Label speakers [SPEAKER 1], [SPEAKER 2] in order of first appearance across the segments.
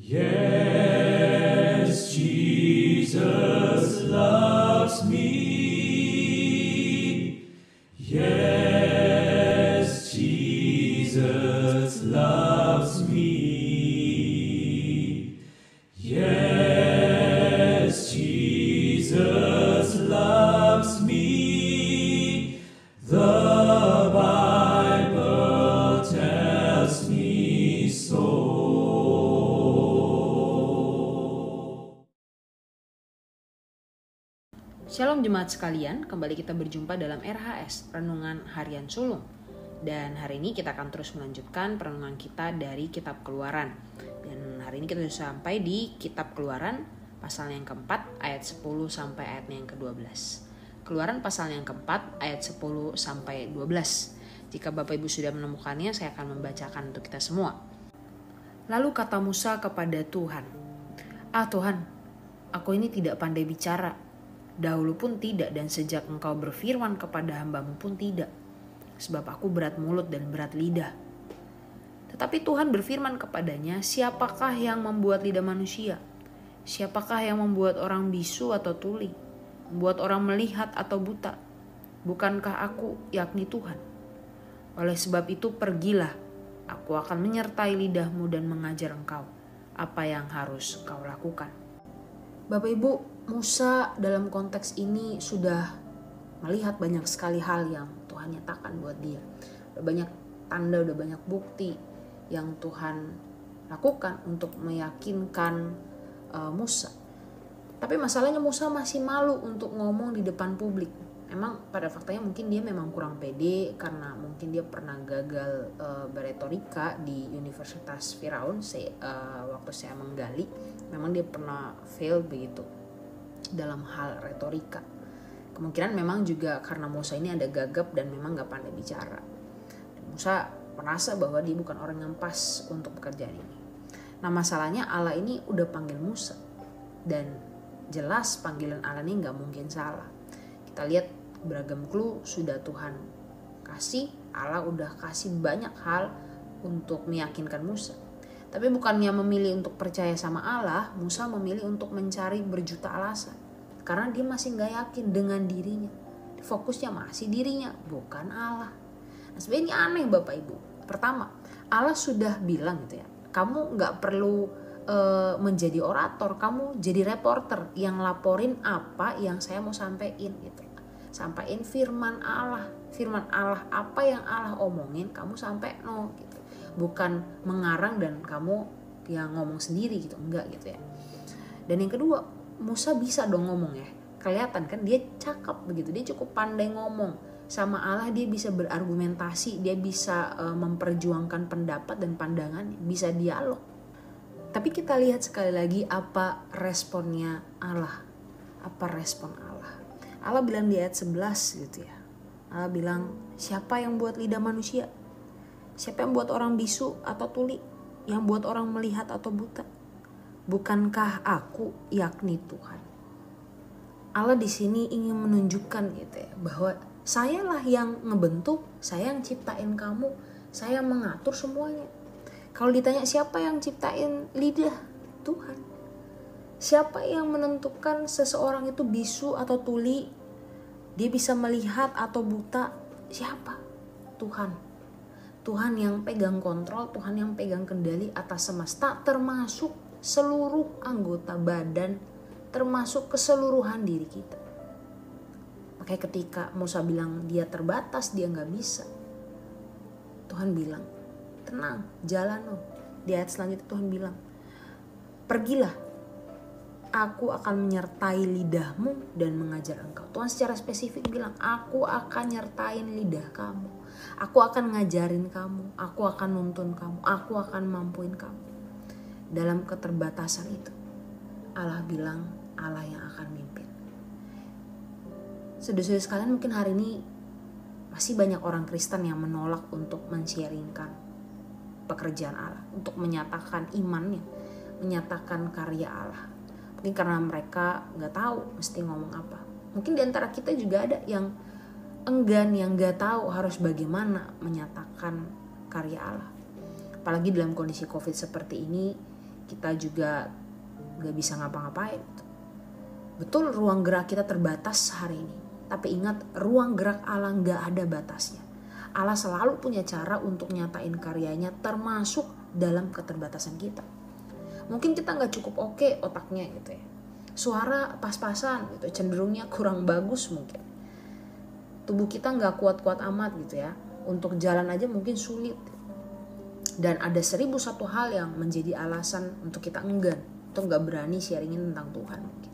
[SPEAKER 1] Yes, Jesus loves me. Yes, Jesus loves me. Yes, Jesus loves me. The Bible tells me so.
[SPEAKER 2] Shalom jemaat sekalian, kembali kita berjumpa dalam RHS, Renungan Harian Sulung. Dan hari ini kita akan terus melanjutkan perenungan kita dari Kitab Keluaran. Dan hari ini kita sudah sampai di Kitab Keluaran pasal yang keempat ayat 10 sampai ayatnya yang ke-12. Keluaran pasal yang keempat ayat 10 sampai 12. Jika Bapak Ibu sudah menemukannya, saya akan membacakan untuk kita semua. Lalu kata Musa kepada Tuhan, Tuhan, aku ini tidak pandai bicara. Dahulu pun tidak, dan sejak engkau berfirman kepada hambamu pun tidak. Sebab aku berat mulut dan berat lidah. Tetapi Tuhan berfirman kepadanya, siapakah yang membuat lidah manusia? Siapakah yang membuat orang bisu atau tuli? Membuat orang melihat atau buta? Bukankah aku, yakni Tuhan? Oleh sebab itu pergilah, aku akan menyertai lidahmu dan mengajar engkau apa yang harus kau lakukan. Bapak Ibu, Musa dalam konteks ini sudah melihat banyak sekali hal yang Tuhan nyatakan buat dia. Udah banyak tanda, udah banyak bukti yang Tuhan lakukan untuk meyakinkan Musa. Tapi masalahnya Musa masih malu untuk ngomong di depan publik. Memang pada faktanya mungkin dia memang kurang pede karena mungkin dia pernah gagal beretorika di Universitas Firaun waktu saya menggali. Memang dia pernah fail begitu dalam hal retorika. Kemungkinan memang juga karena Musa ini ada gagap dan memang gak pandai bicara. Dan Musa merasa bahwa dia bukan orang yang pas untuk pekerjaan ini. Nah masalahnya Allah ini udah panggil Musa. Dan jelas panggilan Allah ini gak mungkin salah. Kita lihat beragam clue sudah Tuhan kasih. Allah udah kasih banyak hal untuk meyakinkan Musa. Tapi bukannya memilih untuk percaya sama Allah, Musa memilih untuk mencari berjuta alasan. Karena dia masih gak yakin dengan dirinya. Fokusnya masih dirinya, bukan Allah. Nah sebenarnya ini aneh Bapak Ibu. Pertama, Allah sudah bilang gitu ya, kamu gak perlu menjadi orator, kamu jadi reporter yang laporin apa yang saya mau sampaikan gitu. Sampaikan firman Allah apa yang Allah omongin kamu sampai gitu. Bukan mengarang dan kamu yang ngomong sendiri gitu, enggak gitu ya. Dan yang kedua, Musa bisa dong ngomong ya, kelihatan kan dia cakep begitu, dia cukup pandai ngomong sama Allah, dia bisa berargumentasi, dia bisa memperjuangkan pendapat dan pandangan, bisa dialog. Tapi kita lihat sekali lagi apa responnya Allah, apa respon Allah. Allah bilang di ayat 11 gitu ya, Allah bilang siapa yang buat lidah manusia? Siapa yang buat orang bisu atau tuli? Yang buat orang melihat atau buta? Bukankah aku, yakni Tuhan? Allah di sini ingin menunjukkan gitu ya, bahwa sayalah yang ngebentuk, saya yang ciptain kamu, saya mengatur semuanya. Kalau ditanya siapa yang ciptain lidah? Tuhan. Siapa yang menentukan seseorang itu bisu atau tuli? Dia bisa melihat atau buta? Siapa? Tuhan. Tuhan yang pegang kontrol, Tuhan yang pegang kendali atas semesta, termasuk seluruh anggota badan, termasuk keseluruhan diri kita. Makanya ketika Musa bilang dia terbatas, dia gak bisa, Tuhan bilang, tenang, jalan loh. Di ayat selanjutnya Tuhan bilang, pergilah, aku akan menyertai lidahmu dan mengajar engkau. Tuhan secara spesifik bilang, aku akan nyertain lidah kamu. Aku akan ngajarin kamu, aku akan nuntun kamu, aku akan mampuin kamu. Dalam keterbatasan itu, Allah bilang Allah yang akan mimpin. Saudara-saudara sekalian, mungkin hari ini masih banyak orang Kristen yang menolak untuk men-sharingkan pekerjaan Allah, untuk menyatakan imannya, menyatakan karya Allah. Mungkin karena mereka gak tahu mesti ngomong apa. Mungkin di antara kita juga ada yang enggan, yang gak tahu harus bagaimana menyatakan karya Allah. Apalagi dalam kondisi COVID seperti ini, kita juga gak bisa ngapa-ngapain. Betul ruang gerak kita terbatas hari ini, tapi ingat ruang gerak Allah gak ada batasnya. Allah selalu punya cara untuk nyatain karyanya termasuk dalam keterbatasan kita. Mungkin kita gak cukup oke otaknya gitu ya, suara pas-pasan gitu, cenderungnya kurang bagus mungkin. Tubuh kita gak kuat-kuat amat gitu ya, untuk jalan aja mungkin sulit. Dan ada 1001 hal yang menjadi alasan untuk kita enggan, untuk gak berani sharingin tentang Tuhan mungkin.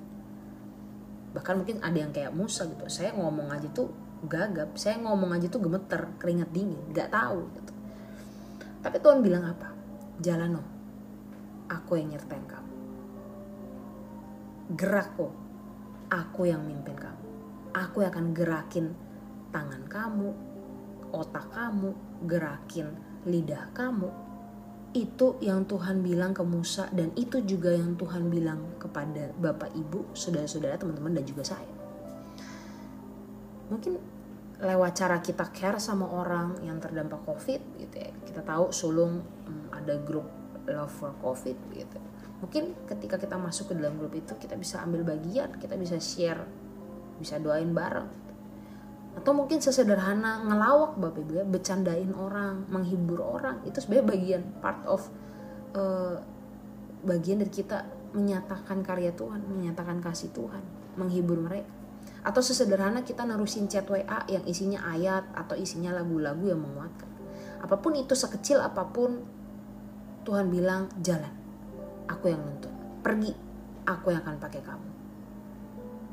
[SPEAKER 2] Bahkan mungkin ada yang kayak Musa gitu, saya ngomong aja tuh gagap, saya ngomong aja tuh gemeter, keringat dingin, gak tahu gitu. Tapi Tuhan bilang apa? Jalan loh, aku yang nyertain kamu. Gerak kok, aku yang mimpin kamu. Aku yang akan gerakin tangan kamu, otak kamu, gerakin lidah kamu. Itu yang Tuhan bilang ke Musa, dan itu juga yang Tuhan bilang kepada Bapak Ibu, saudara-saudara, teman-teman, dan juga saya. Mungkin lewat cara kita care sama orang yang terdampak COVID gitu ya. Kita tahu sulung ada grup Love for COVID gitu. Mungkin ketika kita masuk ke dalam grup itu, kita bisa ambil bagian, kita bisa share, bisa doain bareng. Atau mungkin sesederhana ngelawak Bapak Ibu ya, bercandain orang, menghibur orang, itu sebenarnya bagian part of bagian dari kita menyatakan karya Tuhan, menyatakan kasih Tuhan, menghibur mereka. Atau sesederhana kita nerusin chat WA yang isinya ayat atau isinya lagu-lagu yang menguatkan. Apapun itu, sekecil apapun, Tuhan bilang jalan, aku yang nuntun, pergi, aku yang akan pakai kamu.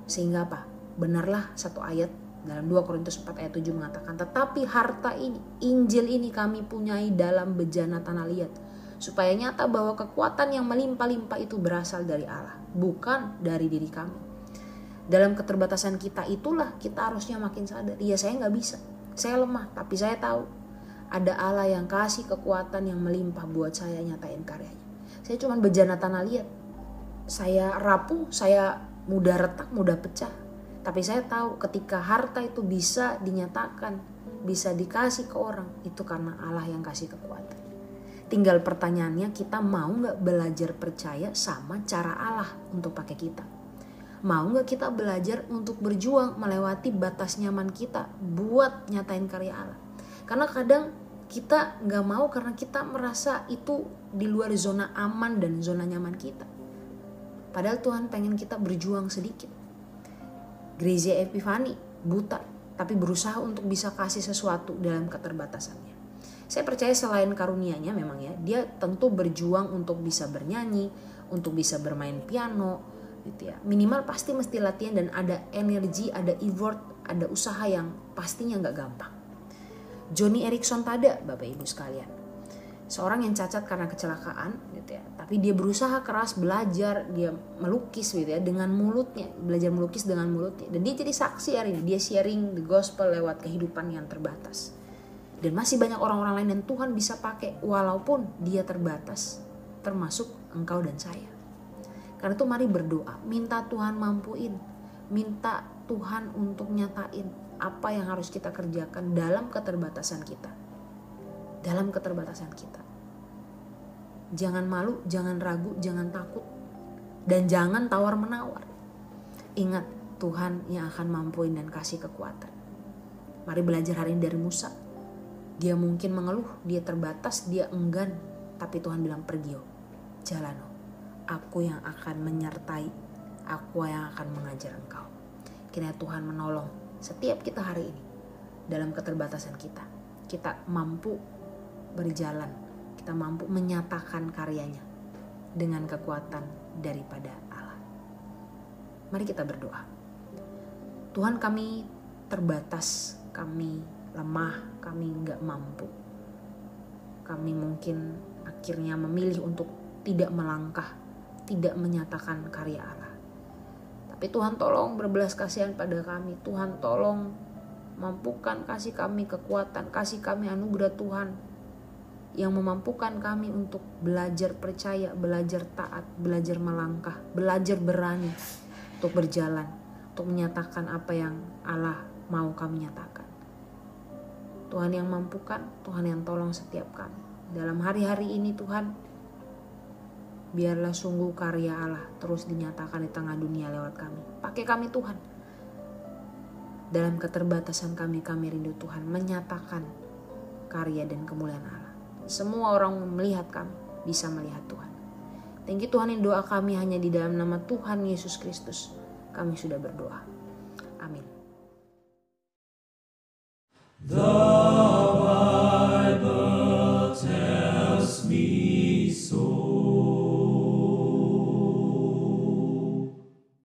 [SPEAKER 2] Sehingga apa? Benarlah satu ayat dalam 2 Korintus 4 ayat 7 mengatakan, tetapi harta ini, Injil ini kami punyai dalam bejana tanah liat, supaya nyata bahwa kekuatan yang melimpah-limpah itu berasal dari Allah, bukan dari diri kami. Dalam keterbatasan kita itulah kita harusnya makin sadar, ya saya gak bisa, saya lemah, tapi saya tahu ada Allah yang kasih kekuatan yang melimpah buat saya nyatain karyanya. Saya cuma bejana tanah liat, saya rapuh, saya mudah retak, mudah pecah. Tapi saya tahu ketika harta itu bisa dinyatakan, bisa dikasih ke orang, itu karena Allah yang kasih kekuatan. Tinggal pertanyaannya, kita mau gak belajar percaya sama cara Allah untuk pakai kita? Mau gak kita belajar untuk berjuang melewati batas nyaman kita buat nyatain karya Allah? Karena kadang kita gak mau karena kita merasa itu di luar zona aman dan zona nyaman kita. Padahal Tuhan pengen kita berjuang sedikit. Gereja Epifani buta, tapi berusaha untuk bisa kasih sesuatu dalam keterbatasannya. Saya percaya selain karunia-Nya memang ya, dia tentu berjuang untuk bisa bernyanyi, untuk bisa bermain piano gitu ya. Minimal pasti mesti latihan dan ada energi, ada effort, ada usaha yang pastinya gak gampang. Johnny Erickson Tada, Bapak Ibu sekalian, seorang yang cacat karena kecelakaan gitu ya, tapi dia berusaha keras belajar, dia melukis gitu ya dengan mulutnya, belajar melukis dengan mulutnya, dan dia jadi saksi hari ini. Dia sharing the gospel lewat kehidupan yang terbatas, dan masih banyak orang-orang lain yang Tuhan bisa pakai walaupun dia terbatas, termasuk engkau dan saya. Karena itu mari berdoa, minta Tuhan mampuin, minta Tuhan untuk nyatain apa yang harus kita kerjakan dalam keterbatasan kita. Dalam keterbatasan kita. Jangan malu, jangan ragu, jangan takut, dan jangan tawar-menawar. Ingat, Tuhan yang akan mampuin dan kasih kekuatan. Mari belajar hari ini dari Musa. Dia mungkin mengeluh, dia terbatas, dia enggan, tapi Tuhan bilang pergi, jalan, aku yang akan menyertai, aku yang akan mengajar engkau. Kiranya Tuhan menolong setiap kita hari ini dalam keterbatasan kita. Kita mampu berjalan, kita mampu menyatakan karyanya dengan kekuatan daripada Allah. Mari kita berdoa. Tuhan, kami terbatas, kami lemah, kami gak mampu. Kami mungkin akhirnya memilih untuk tidak melangkah, tidak menyatakan karya Allah. Tapi Tuhan tolong berbelas kasihan pada kami. Tuhan tolong mampukan, kasih kami kekuatan, kasih kami anugerah Tuhan yang memampukan kami untuk belajar percaya, belajar taat, belajar melangkah, belajar berani untuk berjalan, untuk menyatakan apa yang Allah mau kami nyatakan. Tuhan yang mampukan, Tuhan yang tolong setiap kami. Dalam hari-hari ini Tuhan, Biarlah sungguh karya Allah terus dinyatakan di tengah dunia lewat kami. Pakai kami Tuhan. Dalam keterbatasan kami rindu Tuhan menyatakan karya dan kemuliaan Allah. Semua orang melihat kami bisa melihat Tuhan. Thank you Tuhan, ini doa kami hanya di dalam nama Tuhan Yesus Kristus. Kami sudah berdoa. Amin.